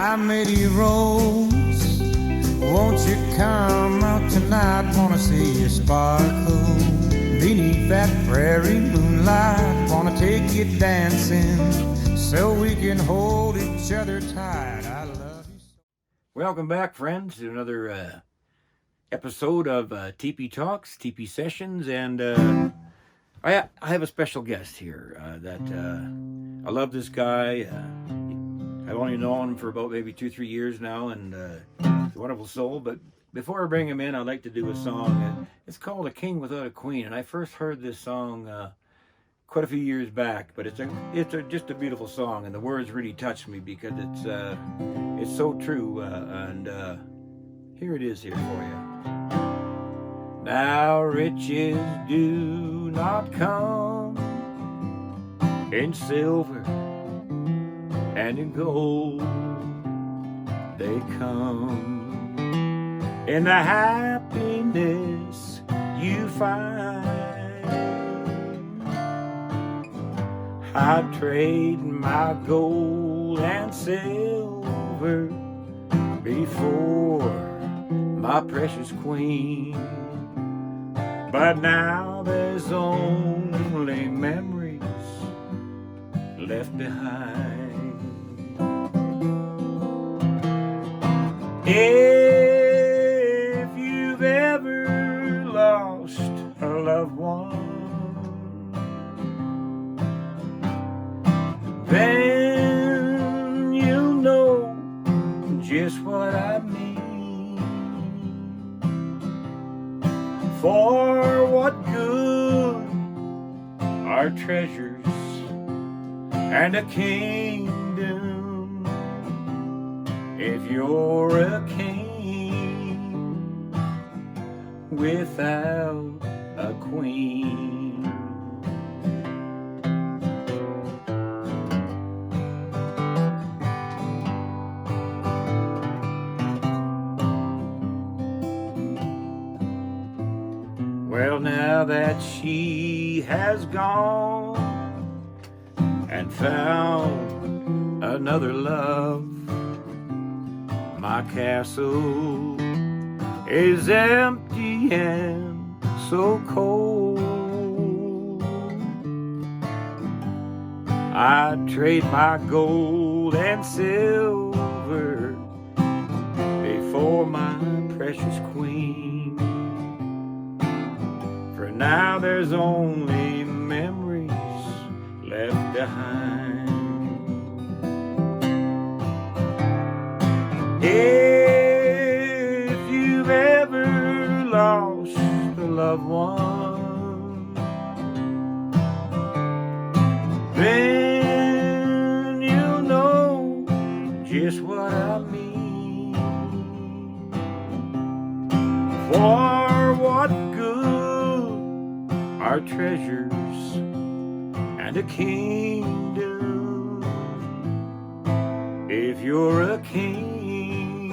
My Lady Rose, won't you come out tonight? Wanna see you sparkle beneath that prairie moonlight. Wanna take you dancing so we can hold each other tight. I love you so. Welcome back, friends, to another episode of Teepee Talks, Teepee Sessions, and I have a special guest here that I love this guy. I've only known him for about maybe 2-3 years now, and he's a wonderful soul. But before I bring him in, I'd like to do a song. It's called "A King Without a Queen," and I first heard this song quite a few years back. But it's just a beautiful song, and the words really touched me because it's so true. And here it is here for you. Now riches do not come in silver and in gold, they come in the happiness you find. I'd trade my gold and silver before my precious queen, but now there's only memories left behind. If you've ever lost a loved one, then you'll know just what I mean. For what good are treasures and a kingdom if you're a king without a queen? Well, now that she has gone and found another love, my castle is empty and so cold. I'd trade my gold and silver before my precious queen. For now there's only memories left behind. If you've ever lost a loved one, then you'll know just what I mean. For what good are treasures and a kingdom if you're a king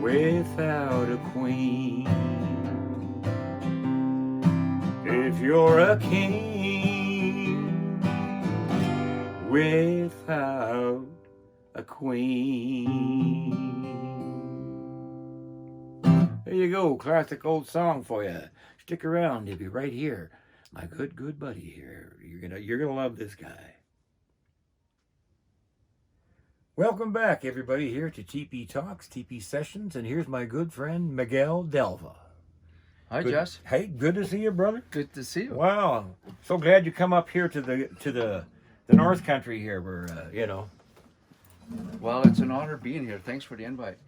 without a queen? If you're a king without a queen. There you go, classic old song for you. Stick around, he'll be right here. My good buddy here. You're gonna love this guy. Welcome back, everybody, here to Teepee Talks, Teepee Sessions, and here's my good friend Miguel Delva. Hi, Good, Jess. Hey, good to see you, brother. Good to see you. Wow, so glad you come up here to the North Country here. Where Well, it's an honor being here. Thanks for the invite.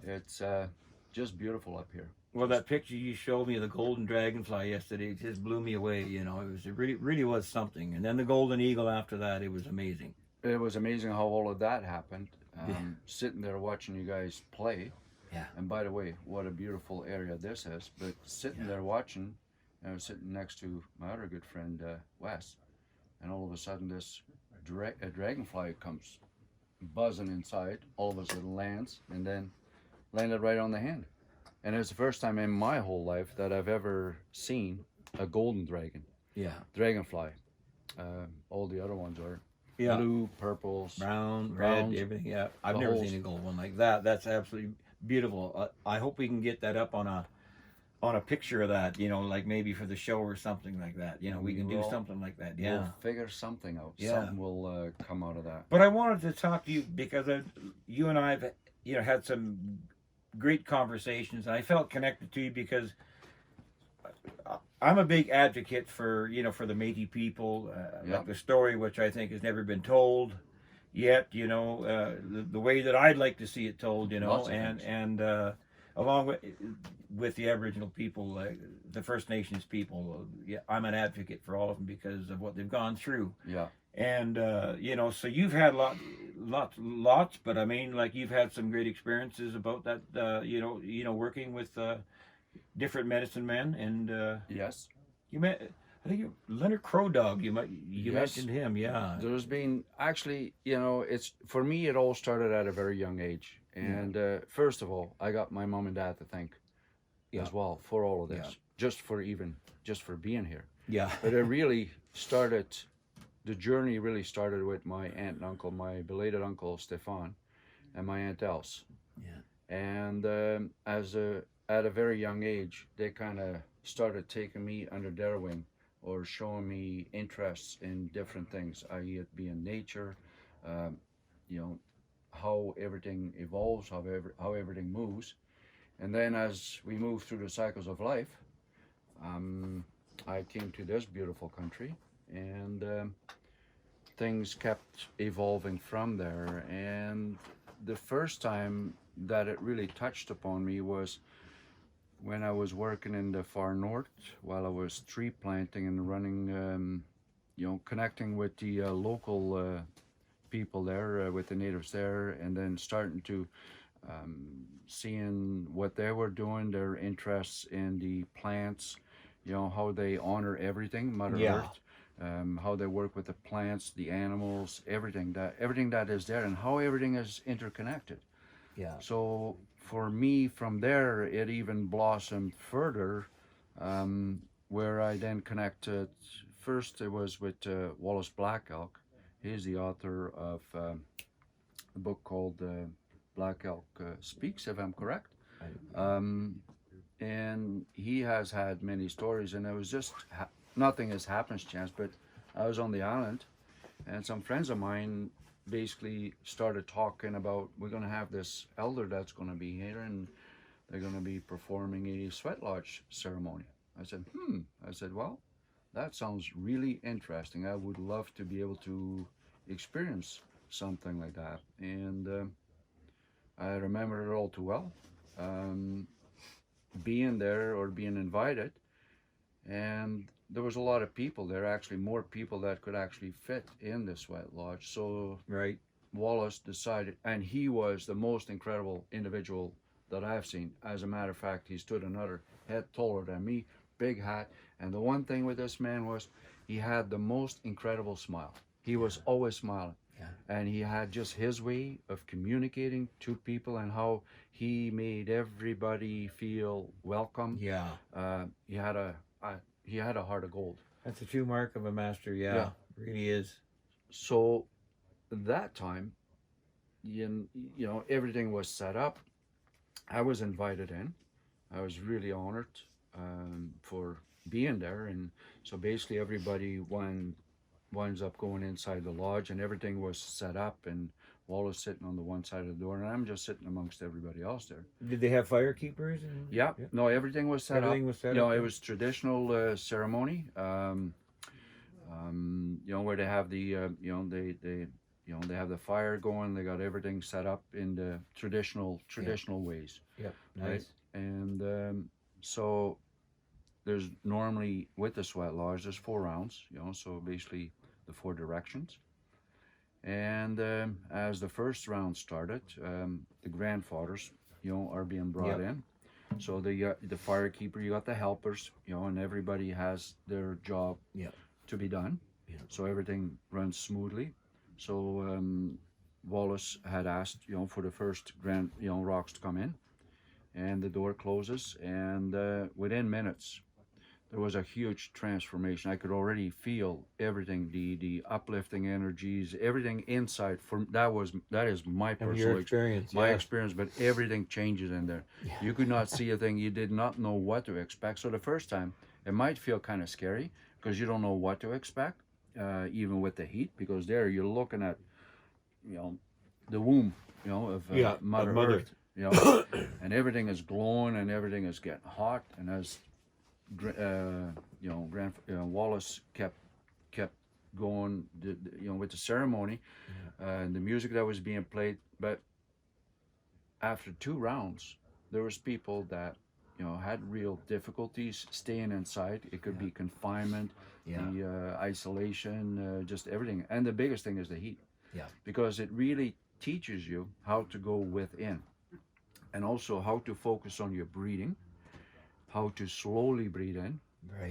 It's just beautiful up here. Well, that picture you showed me of the golden dragonfly yesterday just blew me away. It really was something. And then the golden eagle after that, it was amazing. It was amazing how all of that happened. Sitting there watching you guys play. Yeah. And by the way, what a beautiful area this is. But sitting there watching, I was sitting next to my other good friend, Wes. And all of a sudden, this a dragonfly comes buzzing inside. All of a sudden lands, and then landed right on the hand. And it was the first time in my whole life that I've ever seen a golden dragon. Yeah. Dragonfly. All the other ones are Yeah. blue, purples, Brown, browns, red, everything. Yeah, I've the never whole seen a gold one like that. That's absolutely beautiful. I hope we can get that up on a picture of that. You know, like maybe for the show or something like that. You know, we We can do will. something like that. We'll Yeah. figure something out. Yeah. Something will come out of that. But I wanted to talk to you because you and I have, had some great conversations, and I felt connected to you because I'm a big advocate for for the Métis people, Yeah. like the story which I think has never been told yet. The way that I'd like to see it told. Lots of and things. and along with the Aboriginal people, the First Nations people. Yeah, I'm an advocate for all of them because of what they've gone through. Yeah. And so you've had lots, but I mean, like you've had some great experiences about that. Working with different medicine men, and Yes. you met. I think Leonard Crow Dog. You Yes. mentioned him, yeah. There's been actually, it's for me. It all started at a very young age, and first of all, I got my mom and dad to thank as well for all of this, just for being here. Yeah. But it really started. The journey really started with my aunt and uncle, my belated uncle Stefan, and my aunt Else. Yeah. And at a very young age, they kind of started taking me under their wing, or showing me interests in different things, i.e., it being nature, how everything evolves, how everything moves. And then as we move through the cycles of life, I came to this beautiful country, and things kept evolving from there. And the first time that it really touched upon me was when I was working in the far north, while I was tree planting and running, connecting with the local people there, with the natives there, and then starting to seeing what they were doing, their interests in the plants, how they honor everything, Mother Earth, how they work with the plants, the animals, everything that is there, and how everything is interconnected. Yeah. So for me, from there, it even blossomed further, where I then connected. First, it was with Wallace Black Elk. He's the author of a book called Black Elk Speaks, if I'm correct. And he has had many stories, and it was just nothing has happenstance. But I was on the island, and some friends of mine basically started talking about, we're going to have this elder that's going to be here, and they're going to be performing a sweat lodge ceremony. I said, well, that sounds really interesting. I would love to be able to experience something like that. And I remember it all too well, being there or being invited, and there was a lot of people there, actually more people that could actually fit in the sweat lodge. So Right. Wallace decided, and he was the most incredible individual that I've seen. As a matter of fact, he stood another head taller than me, big hat, and the one thing with this man was he had the most incredible smile. He was always smiling. Yeah. And he had just his way of communicating to people, and how he made everybody feel welcome. Yeah. He had a heart of gold. That's a true mark of a master. Yeah. Yeah. It really is. So that time, everything was set up. I was invited in. I was really honored for being there. And so basically everybody winds up going inside the lodge, and everything was set up, and Wallace sitting on the one side of the door, and I'm just sitting amongst everybody else there. Did they have fire keepers? Yeah. No, everything was set Everything up. was set up, It yeah. was traditional ceremony. Where they have the they have the fire going. They got everything set up in the traditional ways. Yeah. Right? Nice. And so there's normally, with the sweat lodge, there's 4 rounds. So basically the 4 directions. And as the first round started, the grandfathers, are being brought in. So the firekeeper, you got the helpers, and everybody has their job to be done. Yeah. So everything runs smoothly. So Wallace had asked, for the first grand, rocks to come in, and the door closes, and within minutes, there was a huge transformation. I could already feel everything, the uplifting energies, everything inside. That is my From personal your experience, my yeah. experience, but everything changes in there. You could not see a thing. You did not know what to expect. So the first time, it might feel kind of scary because you don't know what to expect, even with the heat, because there you're looking at, the womb, of Mother Earth, and everything is glowing and everything is getting hot. And as Wallace kept going, with the ceremony, and the music that was being played. But after 2 rounds, there was people that had real difficulties staying inside. It could be confinement, the isolation, just everything. And the biggest thing is the heat, because it really teaches you how to go within, and also how to focus on your breathing, how to slowly breathe in,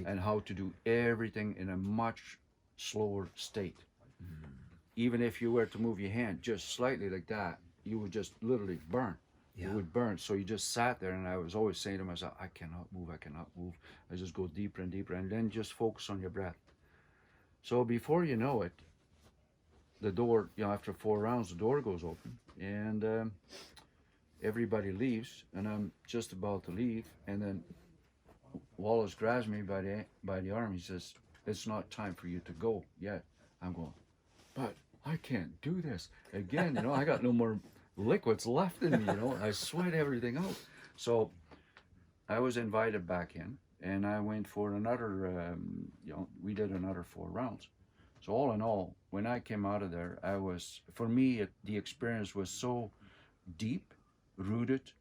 and how to do everything in a much slower state. Even if you were to move your hand just slightly like that, you would just literally burn. It would burn. So you just sat there, and I was always saying to myself, I cannot move. I just go deeper and deeper, and then just focus on your breath. So before you know it, the door, after 4 rounds, the door goes open, and everybody leaves, and I'm just about to leave, and then Wallace grabs me by the arm. He says, "It's not time for you to go yet." I'm going, "But I can't do this again. I got no more liquids left in me. I sweat everything out." So I was invited back in, and I went for another. We did another 4 rounds. So all in all, when I came out of there, for me, the experience was so deep, rooted.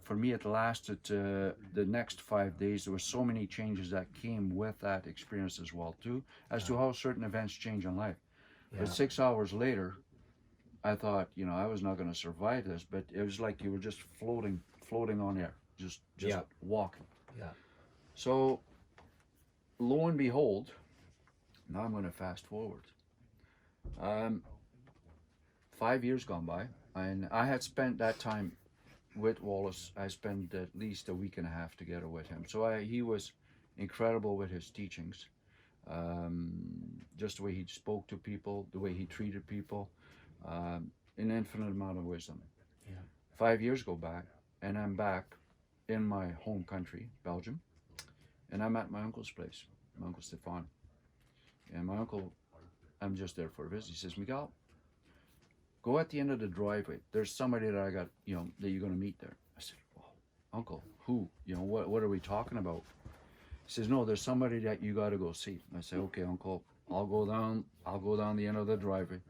For me, it lasted the next 5 days. There were so many changes that came with that experience as well, too, as to how certain events change in life. But 6 hours later, I thought, I was not going to survive this, but it was like you were just floating on air, just walking. So, lo and behold, now I'm going to fast forward. 5 years gone by, and I had spent that time with Wallace. I spent at least a week and a half together with him. So he was incredible with his teachings. Just the way he spoke to people, the way he treated people, an infinite amount of wisdom. 5 years go back, and I'm back in my home country, Belgium, and I'm at my uncle's place, my Uncle Steef. And my uncle, I'm just there for a visit. He says, "Miguel, go at the end of the driveway. There's somebody that I got, that you're going to meet there." I said, "Oh, Uncle, who? What are we talking about?" He says, "No, there's somebody that you got to go see." I said, "Okay, Uncle, I'll go down the end of the driveway."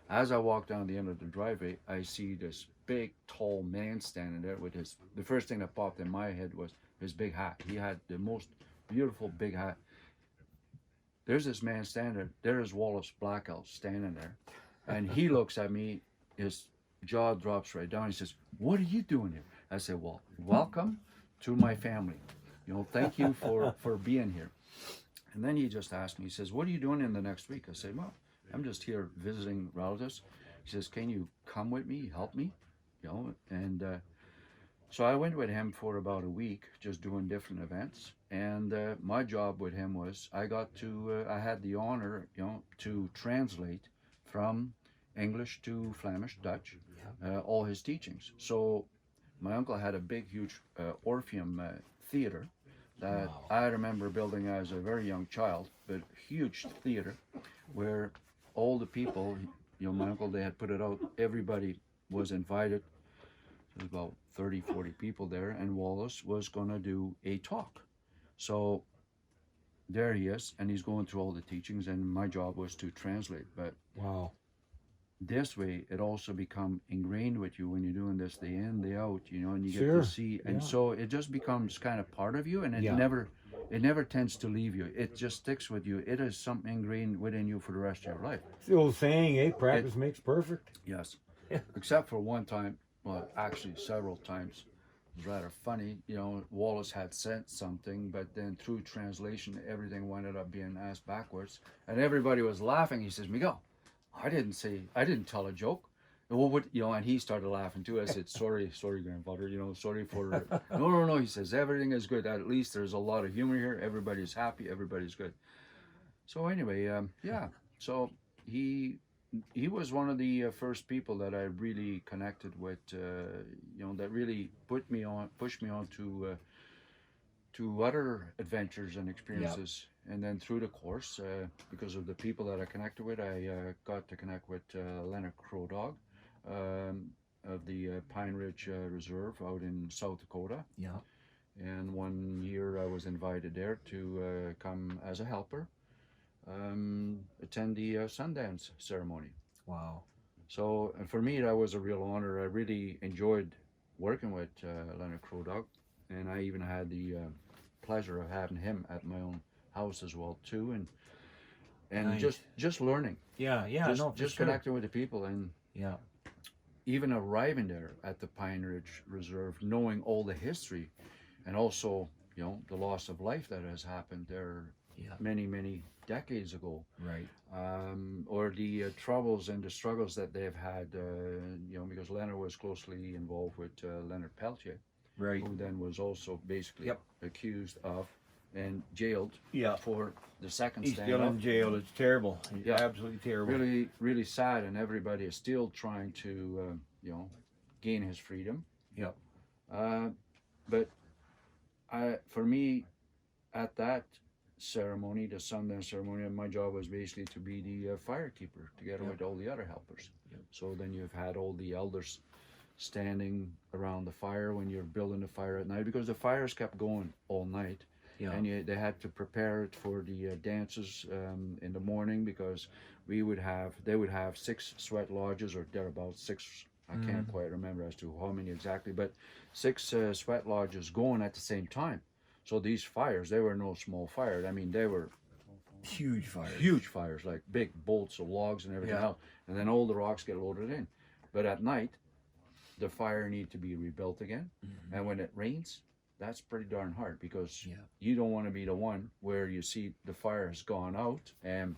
As I walk down the end of the driveway, I see this big, tall man standing there with the first thing that popped in my head was his big hat. He had the most beautiful big hat. There's this man standing there. There is Wallace Blackout standing there. And he looks at me, his jaw drops right down. He says, "What are you doing here?" I said, "Well, welcome to my family. Thank you for being here." And then he just asked me, he says, "What are you doing in the next week?" I said, "Well, I'm just here visiting relatives." He says, "Can you come with me, help me?" And so I went with him for about a week, just doing different events. And my job with him was I had the honor, to translate from English to Flemish, Dutch, all his teachings. So my uncle had a big, huge Orpheum theater that I remember building as a very young child, but huge theater where all the people, my uncle, they had put it out, everybody was invited. There was about 30, 40 people there, and Wallace was going to do a talk. So there he is, and he's going through all the teachings, and my job was to translate. But this way, it also become ingrained with you when you're doing this day in, day out, and you get to see, and so it just becomes kind of part of you, and it never tends to leave you. It just sticks with you. It is something ingrained within you for the rest of your life. It's the old saying, practice makes perfect. Yes. Except for one time, well, actually several times. It was rather funny. Wallace had said something, but then through translation, everything ended up being asked backwards, and everybody was laughing. He says, "Miguel, I didn't tell a joke." Well, what, and he started laughing too. I said, sorry, grandfather, sorry for, no. He says, everything is good. At least there's a lot of humor here. Everybody's happy. Everybody's good. So anyway, yeah. So he was one of the first people that I really connected with, that really pushed me on to other adventures and experiences. And then through the course, because of the people that I connected with, I got to connect with Leonard of the Pine Ridge Reserve out in South Dakota. Yeah. And one year I was invited there to come as a helper, attend the Sundance ceremony. Wow. So, and for me, that was a real honor. I really enjoyed working with Leonard Crodog, and I even had the pleasure of having him at my own house as well too, and Nice. just learning. Yeah. Just connecting with the people, and Yeah. even arriving there at the Pine Ridge Reserve, knowing all the history, and also the loss of life that has happened there many decades ago, Right. or the troubles and the struggles that they've had, because Leonard was closely involved with Leonard Peltier, Right. who then was also basically Yep. accused of and jailed Yeah. for the second He's still standoff. in jail. It's terrible. Yeah. Absolutely terrible. Really, really sad, and everybody is still trying to, gain his freedom. Yep. But for me, at that ceremony, the Sundance ceremony, my job was basically to be the firekeeper together with all the other helpers. Yep. So then you've had all the elders standing around the fire when you're building the fire at night, because the fires kept going all night. Yeah. And they had to prepare it for the dances in the morning, because they would have 6 sweat lodges, or thereabouts 6. I can't quite remember as to how many exactly, but 6 sweat lodges going at the same time. So these fires, they were no small fires. I mean, they were Huge fire. huge fires, like big bolts of logs and everything else. And then all the rocks get loaded in. But at night, the fire need to be rebuilt again. And when it rains, that's pretty darn hard, because you don't want to be the one where you see the fire has gone out and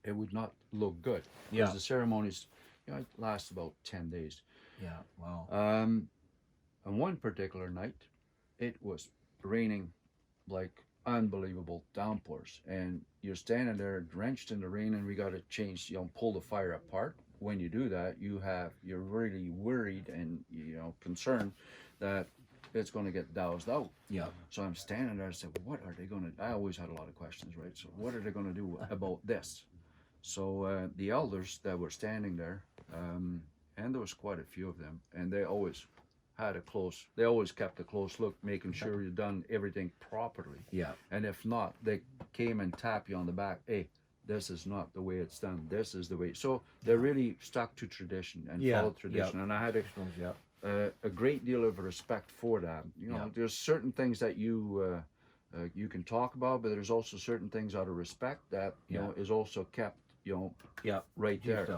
it would not look good. Because the ceremonies, it lasts about 10 days. Yeah. Wow. On one particular night, it was raining like unbelievable downpours, and you're standing there drenched in the rain, and we got to change, pull the fire apart. When you do that, you're really worried and concerned that it's going to get doused out. Yeah. So I'm standing there and said, what are they going to, I always had a lot of questions, right? So what are they going to do about this? So the elders that were standing there, and there was quite a few of them, and they always kept a close look, making sure you've done everything properly. Yeah. And if not, they came and tap you on the back. Hey, this is not the way it's done. This is the way. So they really stuck to tradition and followed tradition. And I had a great deal of respect for that. There's certain things that you can talk about, but there's also certain things out of respect that is also kept right there.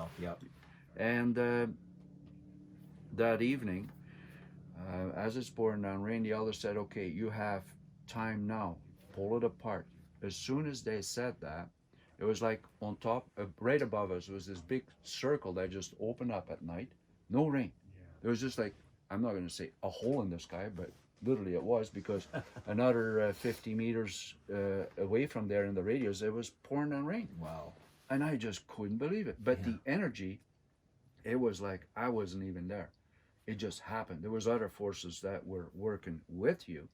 And that evening, as it's pouring down rain, the elder said, okay, you have time now, pull it apart. As soon as they said that, it was like on top, right above us, was this big circle that just opened up at night. No rain. It was just like, I'm not going to say a hole in the sky, but literally it was, because another 50 meters away from there in the radius, it was pouring down rain. Wow. And I just couldn't believe it. But the energy, it was like I wasn't even there. It just happened. There was other forces that were working with you.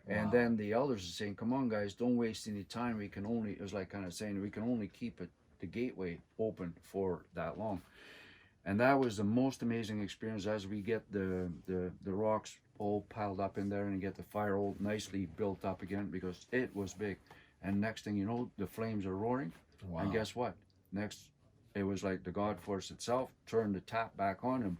And then the elders are saying, come on, guys, don't waste any time. We can only, it was like kind of saying, we can only keep the gateway open for that long. And that was the most amazing experience, as we get the rocks all piled up in there and get the fire all nicely built up again, because it was big. And next thing you know, the flames are roaring. Wow. And guess what? Next, it was like the God force itself turned the tap back on and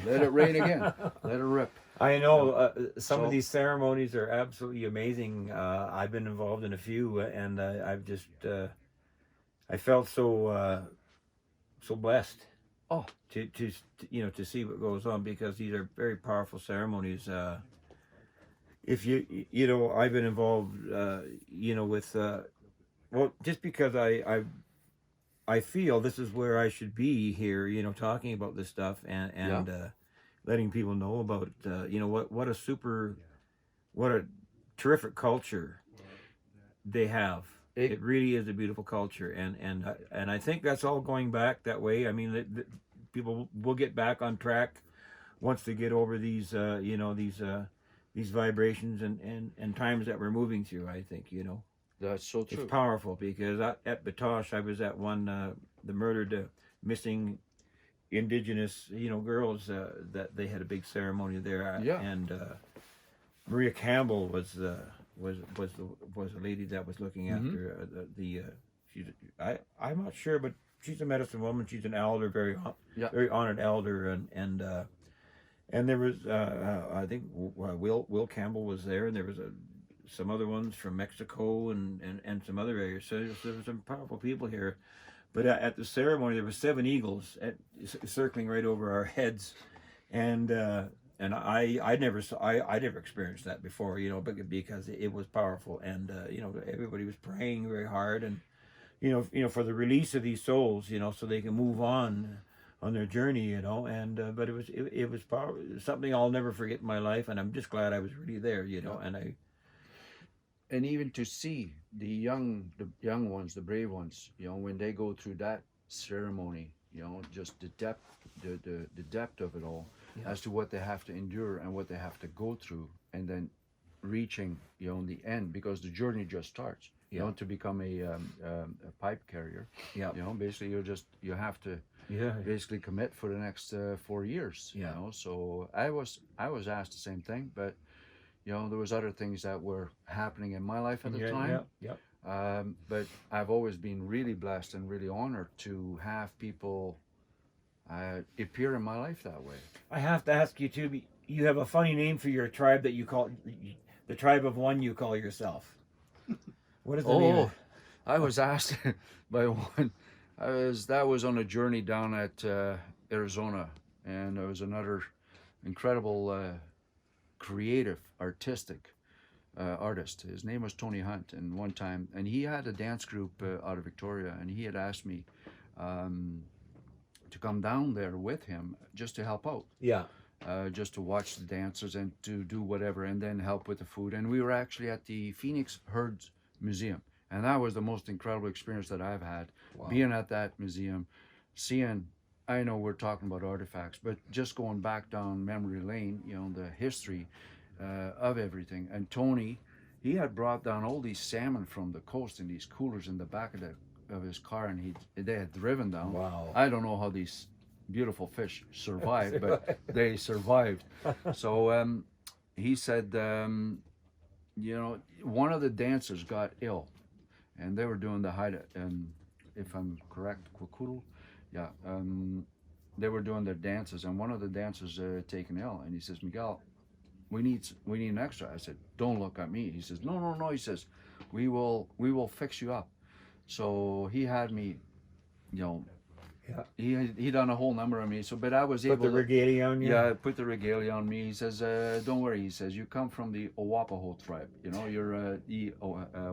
let it rain again. Let it rip. I know some of these ceremonies are absolutely amazing. I've been involved in a few, and I've just I felt so blessed. Oh, To see what goes on, because these are very powerful ceremonies. If I've been involved, with just because I feel this is where I should be here, talking about this stuff and letting people know about, what a terrific culture they have. It really is a beautiful culture, and I think that's all going back that way. I mean, people will get back on track once they get over these, these vibrations and times that we're moving through. I think That's so true. it's powerful because at Batoche, I was at one the murdered missing indigenous girls that they had a big ceremony there. And Maria Campbell was the lady that was looking after I'm not sure, but she's a medicine woman. She's an elder, very honored elder, and there was I think Will Campbell was there, and there was some other ones from Mexico and some other areas. So there was some powerful people here. But at the ceremony, there were 7 eagles circling right over our heads, and I never experienced that before, because it was powerful, and everybody was praying very hard, and for the release of these souls, so they can move on their journey, and but it was powerful, something I'll never forget in my life, and I'm just glad I was really there, and even to see the young ones, the brave ones, when they go through that ceremony, just the depth of it all, as to what they have to endure and what they have to go through, and then reaching the end, because the journey just starts. To become a pipe carrier. Basically you have to basically commit for the next 4 years. So I was asked the same thing, but there was other things that were happening in my life at the time. But I've always been really blessed and really honored to have people appear in my life that way. I have to ask you too, you have a funny name for your tribe that you call the tribe of one you call yourself. What is the name? I was asked by one. That was on a journey down at Arizona, and there was another incredible creative, artistic artist. His name was Tony Hunt, and one time, and he had a dance group out of Victoria, and he had asked me to come down there with him just to help out. Just to watch the dancers and to do whatever, and then help with the food. And we were actually at the Phoenix Herds Museum, and that was the most incredible experience that I've had. Being at that museum, seeing, I know we're talking about artifacts, but just going back down memory lane, the history of everything. And Tony, he had brought down all these salmon from the coast in these coolers in the back of his car, and they had driven down. I don't know how these beautiful fish survived, but they survived. So he said, one of the dancers got ill, and they were doing the hide, and if I'm correct, Kwakuru, they were doing their dances, and one of the dancers taken ill, and he says, Miguel, we need an extra. I said, don't look at me. He says, no. He says, we will fix you up. So he had me, he done a whole number on me. So, but I was able to put the regalia on you. Yeah, put the regalia on me. He says, don't worry. He says, you come from the Owapaho tribe. You're the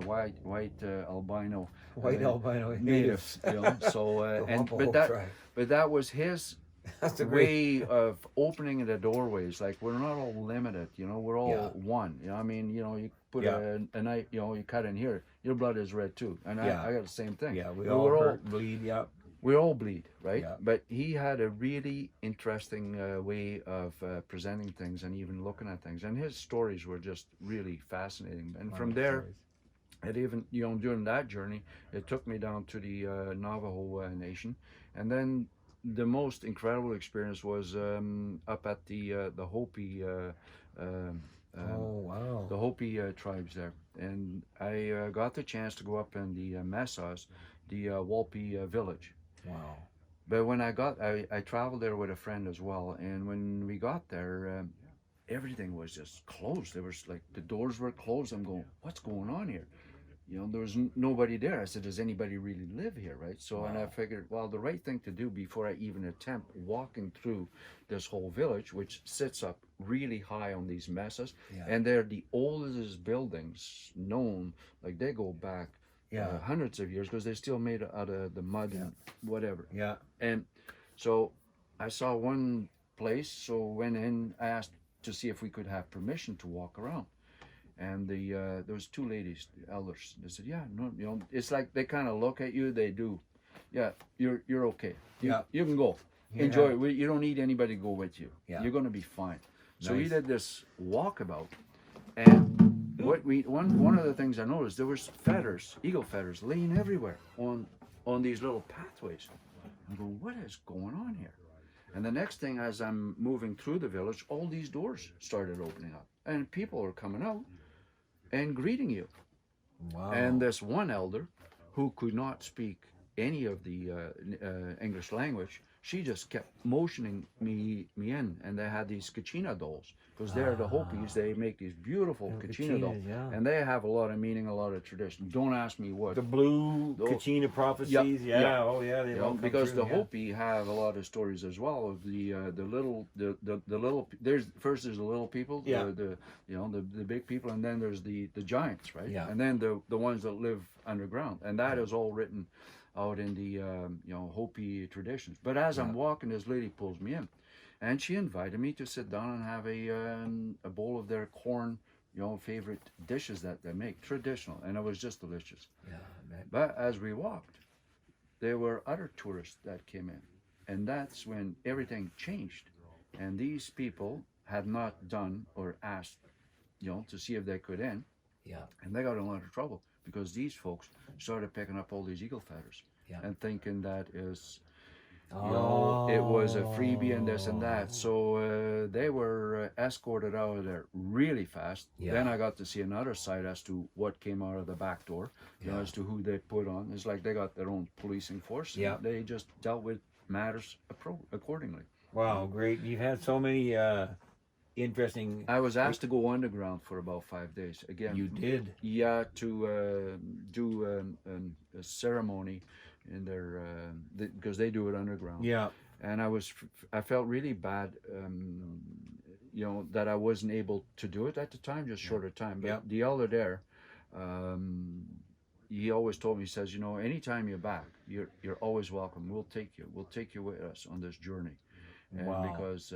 white albino. White albino natives. So but that was his way of opening the doorways. Like, we're not all limited. We're all one. I mean, you put a knife. You cut in here. Your blood is red too, and I got the same thing. We all bleed. We all bleed, right? But he had a really interesting way of presenting things and even looking at things. And his stories were just really fascinating. And from there, it even, during that journey, it took me down to the Navajo Nation. And then the most incredible experience was up at the Hopi, the Hopi tribes there. And I got the chance to go up in the Messas, the Walpi village. Wow. But when I traveled there with a friend as well, and when we got there, everything was just closed. There was like, the doors were closed. I'm going, what's going on here? There was nobody there. I said, does anybody really live here, right? So, and I figured, well, the right thing to do before I even attempt walking through this whole village, which sits up really high on these mesas, and they're the oldest buildings known, like they go back Yeah. hundreds of years, because they're still made out of the mud and whatever. Yeah. And so I saw one place, so went in, asked to see if we could have permission to walk around. And there was two ladies, elders. They said, "Yeah, no, it's like they kind of look at you. They do, yeah, you're okay. You can go, enjoy it. You don't need anybody to go with you. Yeah. You're gonna be fine." So we Nice. did this walkabout, and one of the things I noticed, there was feathers, eagle feathers, laying everywhere on these little pathways. I go, what is going on here? And the next thing, as I'm moving through the village, all these doors started opening up, and people are coming out and greeting you. Wow. And this one elder, who could not speak any of the English language, she just kept motioning me in. And they had these Kachina dolls, because they're the Hopis. They make these beautiful Kachina dolls, yeah. and they have a lot of meaning, a lot of tradition. Don't ask me what. The blue Kachina prophecies, yeah. Oh yeah, they all come because through, the Hopi have a lot of stories as well of the little there's the little people, the big people, and then there's the giants, right? Yeah. And then the ones that live underground, and that is all written out in the Hopi traditions. But as I'm walking, this lady pulls me in, and she invited me to sit down and have a bowl of their corn, favorite dishes that they make, traditional, and it was just delicious. Yeah, man. But as we walked, there were other tourists that came in, and that's when everything changed. And these people had not done or asked, to see if they could in, Yeah. and they got in a lot of trouble, because these folks started picking up all these eagle feathers and thinking that is, it was a freebie and this and that. So they were escorted out of there really fast. Yeah. Then I got to see another side as to what came out of the back door, as to who they put on. It's like they got their own policing force. Yeah. They just dealt with matters accordingly. Wow, great. You've had so many interesting. I was asked to go underground for about 5 days. Again, You did. Yeah, to do a ceremony in their because they do it underground. Yeah. And I felt really bad, that I wasn't able to do it at the time, just shorter time. But the elder there, he always told me, he says, anytime you're back, you're always welcome. We'll take you with us on this journey. And Wow. because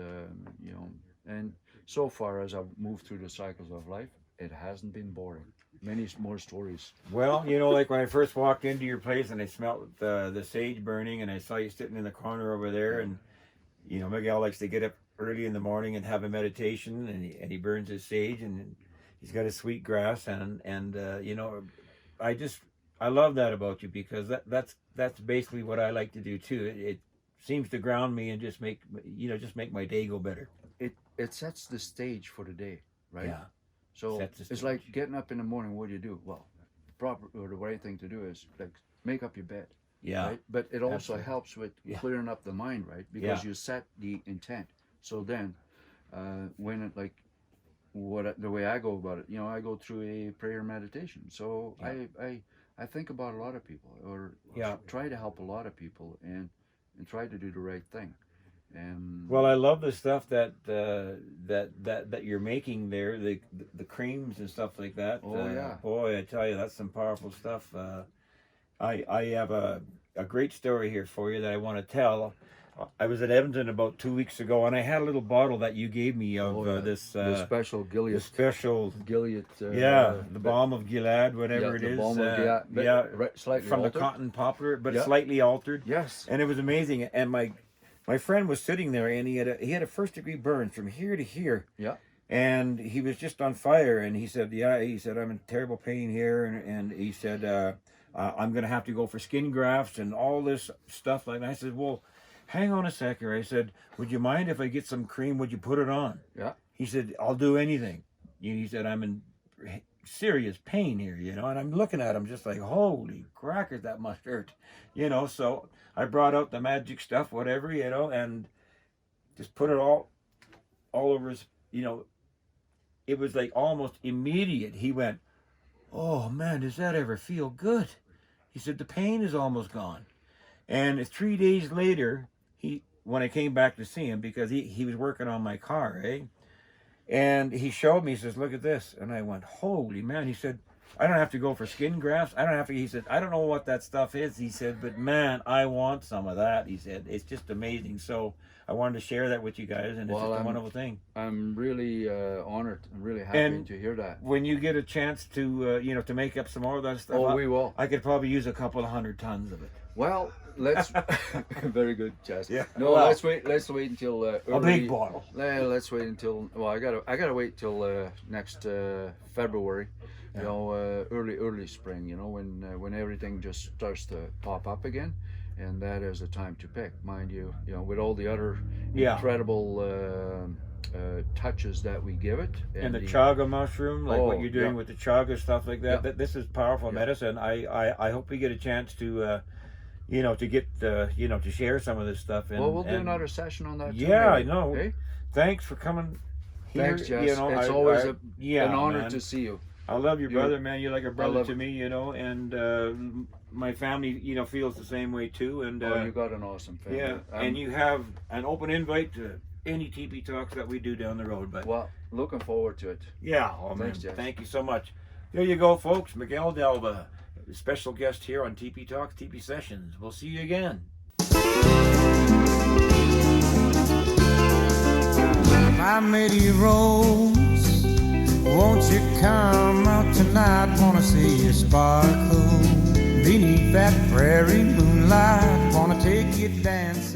and so far as I've moved through the cycles of life, it hasn't been boring. Many more stories. Well, like when I first walked into your place and I smelled the sage burning, and I saw you sitting in the corner over there, and Miguel likes to get up early in the morning and have a meditation, and he burns his sage, and he's got his sweet grass, and I love that about you, because that's basically what I like to do too. It seems to ground me and just make my day go better. It sets the stage for the day, right? Yeah. So Sets the it's stage. like getting up in the morning. What do you do? Well, the right thing to do is like make up your bed. Yeah. Right? But it also Absolutely. helps with Yeah. clearing up the mind, right? Because you set the intent. So then, when it the way I go about it, I go through a prayer meditation. So I think about a lot of people, or try to help a lot of people, and try to do the right thing. And Well, I love the stuff that you're making there, the creams and stuff like that. Oh, yeah. Boy, I tell you, that's some powerful stuff. I have a great story here for you that I want to tell. I was at Edmonton about 2 weeks ago, and I had a little bottle that you gave me of this the special Gilead. Gilead. The balm of Gilead, whatever it the is. balm of Gilead, but right, slightly from altered. the cotton poplar, but slightly altered. Yes. And it was amazing. And my friend was sitting there, and he had a first-degree burn from here to here. Yeah. And he was just on fire, and he said, I'm in terrible pain here, and he said, I'm going to have to go for skin grafts and all this stuff like that. I said, well, hang on a sec here. I said, would you mind if I get some cream? Would you put it on? Yeah. He said, I'll do anything. He said, I'm in serious pain here, and I'm looking at him just like, holy crackers, that must hurt, so I brought out the magic stuff, whatever, and just put it all over his, it was like almost immediate. He went, oh man, does that ever feel good? He said, the pain is almost gone. And 3 days later, when I came back to see him, because he was working on my car, and he showed me, he says, look at this. And I went, holy man. He said, I don't have to go for skin grafts. I don't have to. He said, I don't know what that stuff is. He said, but man, I want some of that. He said, it's just amazing. So I wanted to share that with you guys, and it's just a wonderful thing. I'm really honored. I'm really happy to hear that. When you get a chance to, to make up some more of that stuff, we will. I could probably use a couple of 100 tons of it. Well, let's. Very good, Jess. Yeah. No, well, let's wait. Let's wait until a big bottle. Let's wait until. Well, I gotta wait till next February. You know, early spring. You know, when everything just starts to pop up again, and that is a time to pick, mind you. You know, with all the other incredible touches that we give it, and the chaga mushroom, like what you're doing with the chaga stuff like that. Yeah. This is powerful medicine. I hope we get a chance to. To get to share some of this stuff. And, well, we'll do another session on that. Yeah, maybe. I know. Okay? Thanks for coming here. Thanks, Jess. It's always an honor to see you. I love your brother, man. You're like a brother to me, and my family, feels the same way too. And you got an awesome family. Yeah, and you have an open invite to any Teepee Talks that we do down the road. But well, looking forward to it. Yeah, thanks, Jess. Thank you so much. There you go, folks. Miguel Delva, special guest here on Teepee Talks, Teepee Sessions. We'll see you again. My Lady Rose, won't you come out tonight? Wanna see you sparkle beneath that prairie moonlight. Wanna take you dancing.